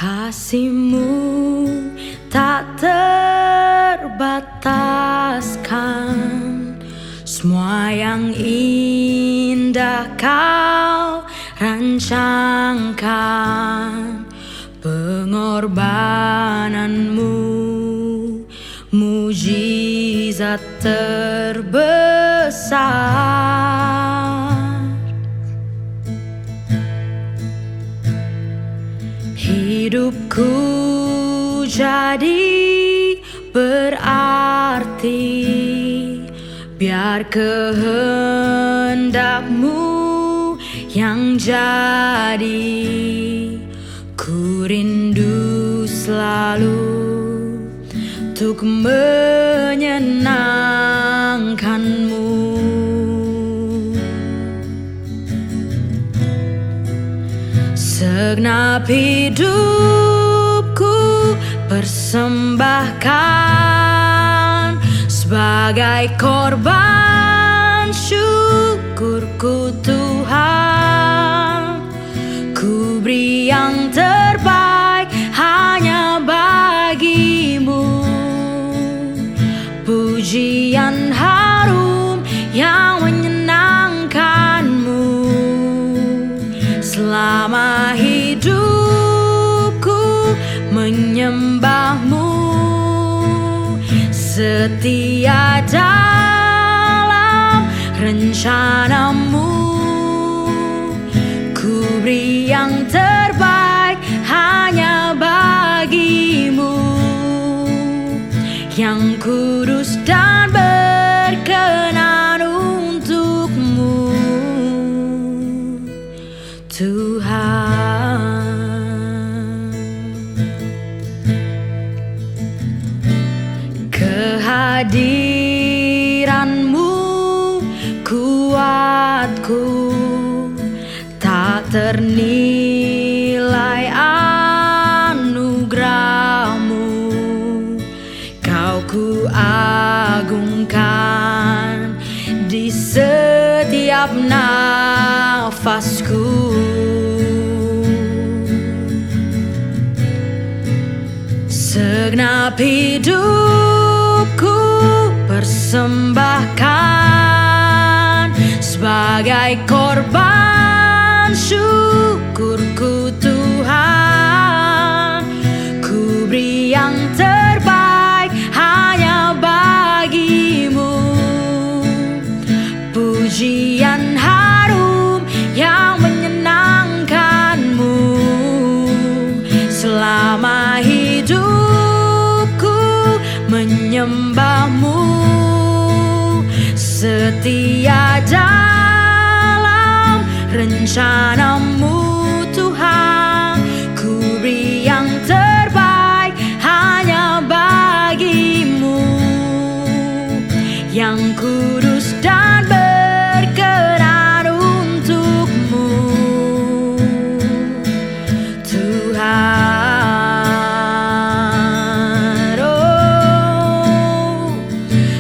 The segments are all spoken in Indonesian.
Kasih-Mu tak terbataskan, semua yang indah Kau rancangkan. Pengorbanan-Mu mujizat terbesar. Hidupku jadi berarti, biar kehendak-Mu yang jadi. Ku rindu selalu untuk menyenangkan-Mu. Segenap hidupku persembahkan sebagai korban syukurku Tuhan. Ku beri yang terbaik hanya bagi-Mu, pujian harum yang menyenangkan-Mu. Selama hidupku menyembah-Mu, setia dalam rencana-Mu. Ku beri yang terbaik hanya bagi-Mu, yang kudus dan berkenan untuk-Mu, Tuhan. Kehadiran-Mu kuatku, tak ternilai anugerah-Mu. Kau ku agungkan di setiap nafasku. Segenap hidupku persembahkan sebagai korban syukurku Tuhan. Ku beri yang terbaik hanya bagi-Mu, pujian harum yang menyenangkan-Mu. Selama hidupku menyembah-Mu, setia dalam rencana-Mu Tuhan. Ku beri yang terbaik hanya bagi-Mu, yang kudus dan berkenan untuk-Mu, Tuhan. Oh,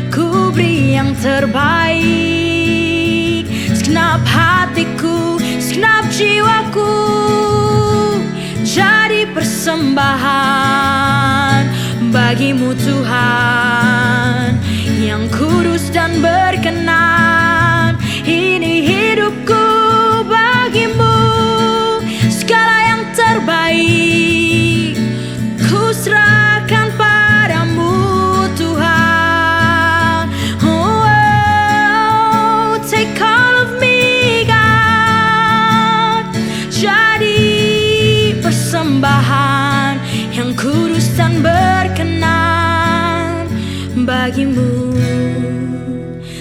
ku beri yang terbaik, segenap hatiku, segenap jiwaku, jadi persembahan bagi-Mu Tuhan, yang kudus dan berkenan. Ini hidupku bagi-Mu, segala yang terbaik ku serahkan padamu Tuhan. Oh, take all of me God, jadi persembahan yang kudus dan berkenan bagi-Mu.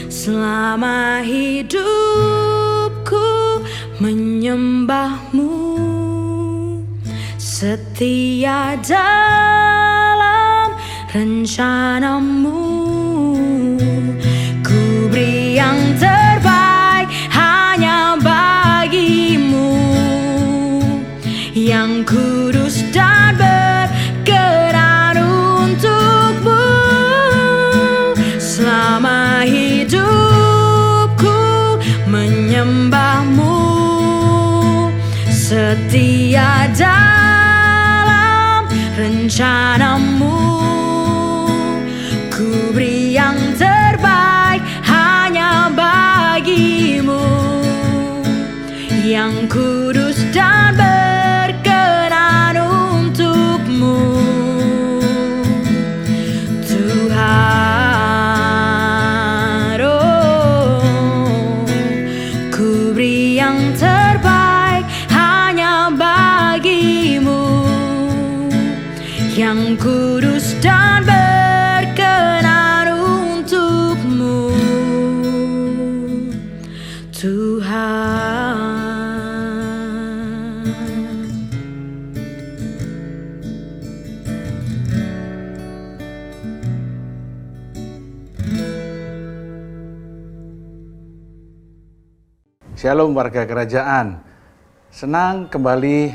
Selama hidupku menyembah-Mu, setia dalam rencana-Mu. Ku beri yang terbaik hanya bagi-Mu, yang kudus dan berkenan untuk-Mu. Selama hidupku menyembah-Mu, setia dalam rencanamu. Ku beri yang terbaik hanya bagimu, yang kudus dan berkenan untukmu, Tuhan. Oh, ku beri yang terbaik hanya bagimu, yang kudus dan berkenan untukmu, Tuhan. Shalom warga kerajaan, senang kembali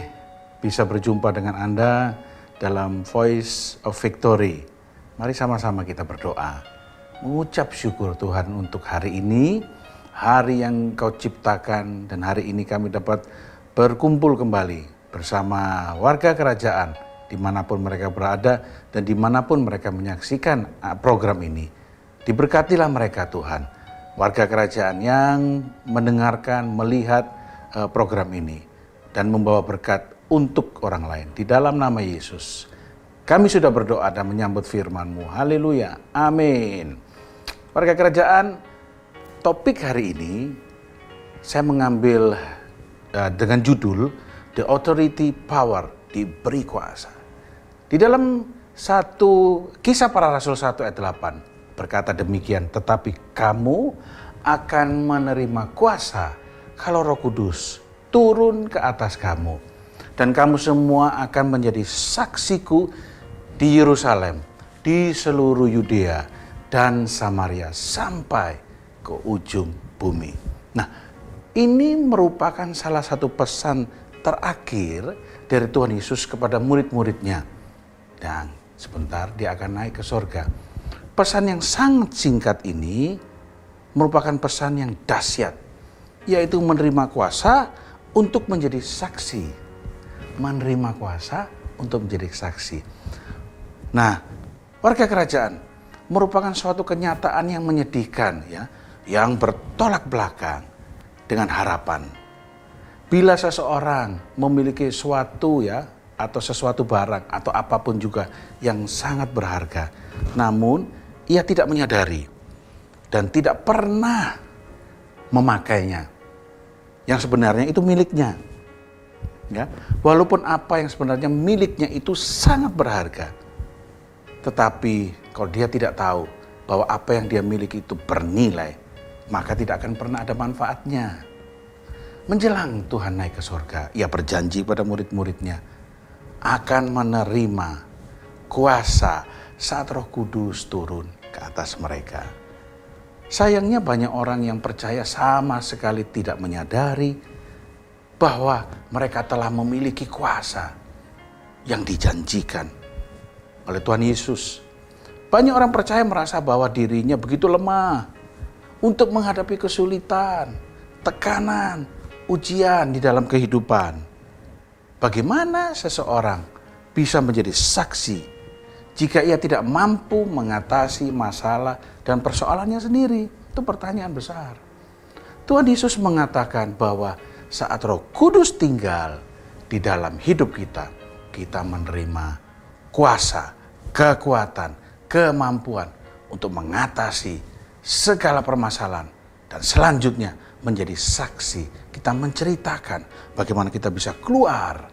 bisa berjumpa dengan Anda dalam Voice of Victory. Mari sama-sama kita berdoa, mengucap syukur Tuhan untuk hari ini, hari yang Kau ciptakan, dan hari ini kami dapat berkumpul kembali bersama warga kerajaan dimanapun mereka berada dan dimanapun mereka menyaksikan program ini. Diberkatilah mereka Tuhan, warga kerajaan yang mendengarkan, melihat program ini dan membawa berkat untuk orang lain. Di dalam nama Yesus, kami sudah berdoa dan menyambut firman-Mu. Haleluya. Amin. Warga kerajaan, topik hari ini saya mengambil dengan judul The Authority Power, diberi kuasa. Di dalam Kisah Para Rasul 1 ayat 8 berkata demikian, tetapi kamu akan menerima kuasa kalau Roh Kudus turun ke atas kamu, dan kamu semua akan menjadi saksiku di Yerusalem, di seluruh Yudea dan Samaria sampai ke ujung bumi. Nah, ini merupakan salah satu pesan terakhir dari Tuhan Yesus kepada murid-muridnya, dan sebentar dia akan naik ke surga. Pesan yang sangat singkat ini merupakan pesan yang dahsyat, yaitu menerima kuasa untuk menjadi saksi. Menerima kuasa untuk menjadi saksi. Nah, warga kerajaan, merupakan suatu kenyataan yang menyedihkan, ya, yang bertolak belakang dengan harapan. Bila seseorang memiliki suatu, ya, atau sesuatu barang atau apapun juga yang sangat berharga, namun ia tidak menyadari dan tidak pernah memakainya, yang sebenarnya itu miliknya. Ya, walaupun apa yang sebenarnya miliknya itu sangat berharga, tetapi kalau dia tidak tahu bahwa apa yang dia miliki itu bernilai, maka tidak akan pernah ada manfaatnya. Menjelang Tuhan naik ke surga, ia berjanji pada murid-muridnya akan menerima kuasa saat Roh Kudus turun ke atas mereka. Sayangnya banyak orang yang percaya sama sekali tidak menyadari bahwa mereka telah memiliki kuasa yang dijanjikan oleh Tuhan Yesus. Banyak orang percaya merasa bahwa dirinya begitu lemah untuk menghadapi kesulitan, tekanan, ujian di dalam kehidupan. Bagaimana seseorang bisa menjadi saksi jika ia tidak mampu mengatasi masalah dan persoalannya sendiri? Itu pertanyaan besar. Tuhan Yesus mengatakan bahwa saat Roh Kudus tinggal di dalam hidup kita, kita menerima kuasa, kekuatan, kemampuan untuk mengatasi segala permasalahan, dan selanjutnya menjadi saksi. Kita menceritakan bagaimana kita bisa keluar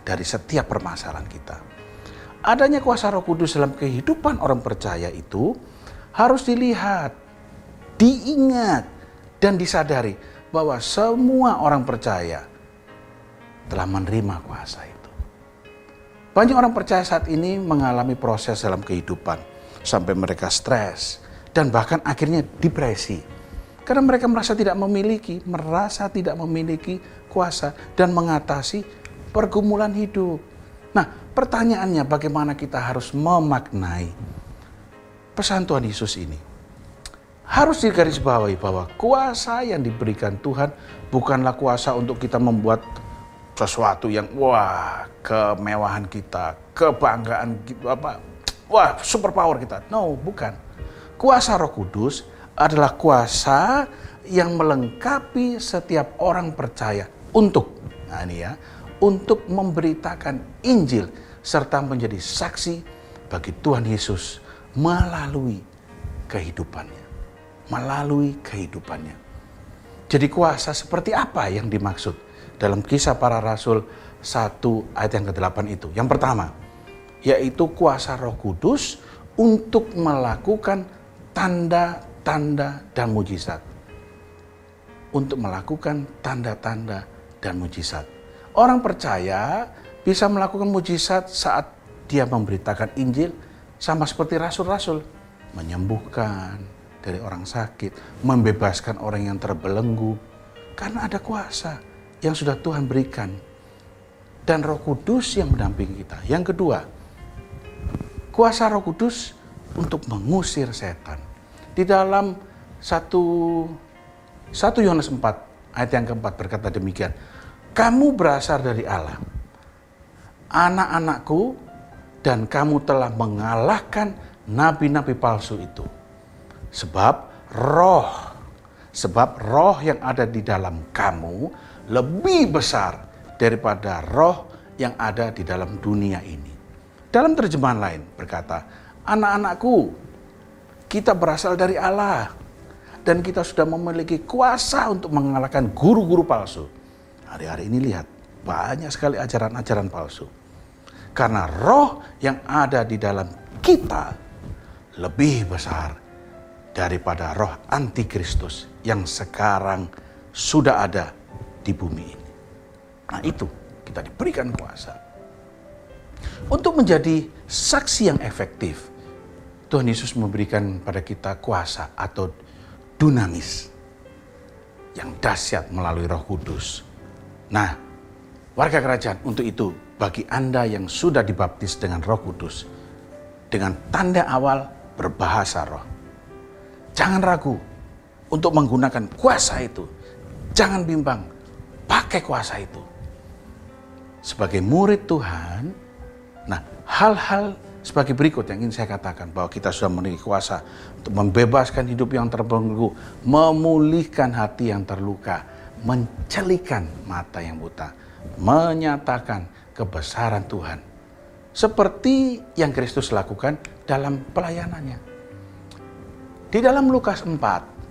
dari setiap permasalahan kita. Adanya kuasa Roh Kudus dalam kehidupan orang percaya itu harus dilihat, diingat, dan disadari bahwa semua orang percaya telah menerima kuasa itu. Banyak orang percaya saat ini mengalami proses dalam kehidupan sampai mereka stres dan bahkan akhirnya depresi. Karena mereka merasa tidak memiliki kuasa dan mengatasi pergumulan hidup. Nah, pertanyaannya bagaimana kita harus memaknai pesan Tuhan Yesus ini? Harus digarisbawahi bahwa kuasa yang diberikan Tuhan bukanlah kuasa untuk kita membuat sesuatu yang wah, kemewahan kita, kebanggaan kita, wah, superpower kita. No, bukan. Kuasa Roh Kudus adalah kuasa yang melengkapi setiap orang percaya untuk untuk memberitakan Injil serta menjadi saksi bagi Tuhan Yesus melalui kehidupannya. Jadi kuasa seperti apa yang dimaksud dalam Kisah Para Rasul 1 ayat yang ke-8 itu? Yang pertama, yaitu kuasa Roh Kudus untuk melakukan tanda-tanda dan mujizat. Untuk melakukan tanda-tanda dan mujizat. Orang percaya bisa melakukan mujizat saat dia memberitakan Injil, sama seperti rasul-rasul. Menyembuhkan dari orang sakit, membebaskan orang yang terbelenggu. Karena ada kuasa yang sudah Tuhan berikan. Dan Roh Kudus yang mendampingi kita. Yang kedua, kuasa Roh Kudus untuk mengusir setan. Di dalam 1 Yohanes 4 ayat yang keempat berkata demikian. Kamu berasal dari Allah, anak-anakku, dan kamu telah mengalahkan nabi-nabi palsu itu. Sebab roh yang ada di dalam kamu lebih besar daripada roh yang ada di dalam dunia ini. Dalam terjemahan lain berkata, anak-anakku, kita berasal dari Allah dan kita sudah memiliki kuasa untuk mengalahkan guru-guru palsu. Hari-hari ini lihat, banyak sekali ajaran-ajaran palsu. Karena roh yang ada di dalam kita lebih besar daripada roh antikristus yang sekarang sudah ada di bumi ini. Nah itu, kita diberikan kuasa. Untuk menjadi saksi yang efektif, Tuhan Yesus memberikan pada kita kuasa atau dunamis yang dahsyat melalui Roh Kudus. Nah, warga kerajaan, untuk itu bagi Anda yang sudah dibaptis dengan Roh Kudus, dengan tanda awal berbahasa roh, jangan ragu untuk menggunakan kuasa itu. Jangan bimbang, pakai kuasa itu. Sebagai murid Tuhan, nah hal-hal sebagai berikut yang ingin saya katakan, bahwa kita sudah memiliki kuasa untuk membebaskan hidup yang terbelenggu, memulihkan hati yang terluka, mencelikan mata yang buta, menyatakan kebesaran Tuhan. Seperti yang Kristus lakukan dalam pelayanannya. Di dalam Lukas 4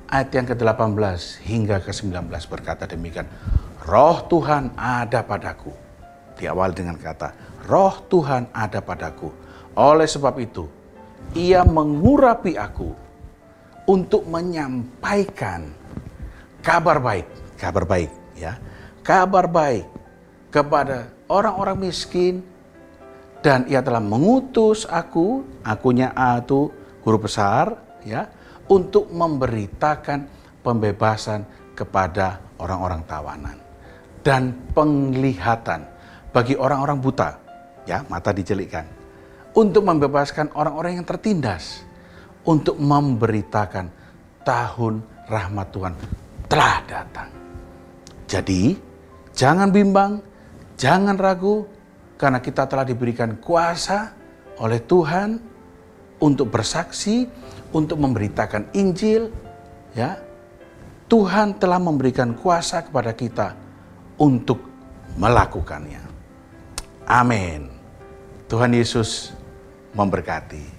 ayat yang ke-18 hingga ke-19 berkata demikian. Roh Tuhan ada padaku. Diawali dengan kata, Roh Tuhan ada padaku. Oleh sebab itu, Ia mengurapi aku untuk menyampaikan kabar baik kepada orang-orang miskin, dan Ia telah mengutus akunya itu guru besar, untuk memberitakan pembebasan kepada orang-orang tawanan dan penglihatan bagi orang-orang buta, mata dicelikkan, untuk membebaskan orang-orang yang tertindas, untuk memberitakan tahun rahmat Tuhan telah datang. Jadi, jangan bimbang, jangan ragu, karena kita telah diberikan kuasa oleh Tuhan untuk bersaksi, untuk memberitakan Injil. Tuhan telah memberikan kuasa kepada kita untuk melakukannya. Amin. Tuhan Yesus memberkati.